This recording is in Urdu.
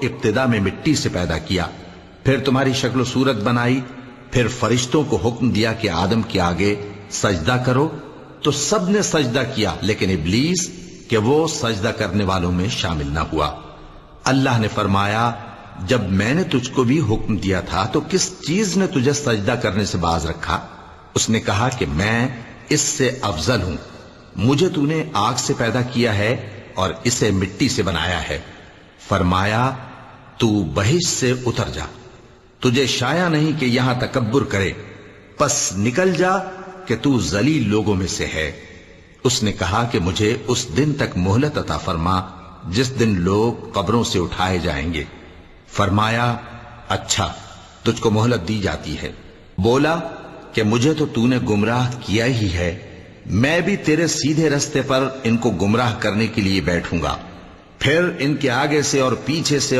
ابتدا میں مٹی سے پیدا کیا، پھر تمہاری شکل و صورت بنائی، پھر فرشتوں کو حکم دیا کہ آدم کے آگے سجدہ کرو، تو سب نے سجدہ کیا لیکن ابلیس کہ وہ سجدہ کرنے والوں میں شامل نہ ہوا۔ اللہ نے فرمایا جب میں نے تجھ کو بھی حکم دیا تھا تو کس چیز نے تجھے سجدہ کرنے سے باز رکھا؟ اس نے کہا کہ میں اس سے افضل ہوں، مجھے تو نے آگ سے پیدا کیا ہے اور اسے مٹی سے بنایا ہے۔ فرمایا تو بہشت سے اتر جا، تجھے شایع نہیں کہ یہاں تکبر کرے، پس نکل جا کہ تو ذلیل لوگوں میں سے ہے۔ اس نے کہا کہ مجھے اس دن تک مہلت عطا فرما جس دن لوگ قبروں سے اٹھائے جائیں گے۔ فرمایا اچھا، تجھ کو مہلت دی جاتی ہے۔ بولا کہ مجھے تو نے گمراہ کیا ہی ہے، میں بھی تیرے سیدھے رستے پر ان کو گمراہ کرنے کے لیے بیٹھوں گا، پھر ان کے آگے سے اور پیچھے سے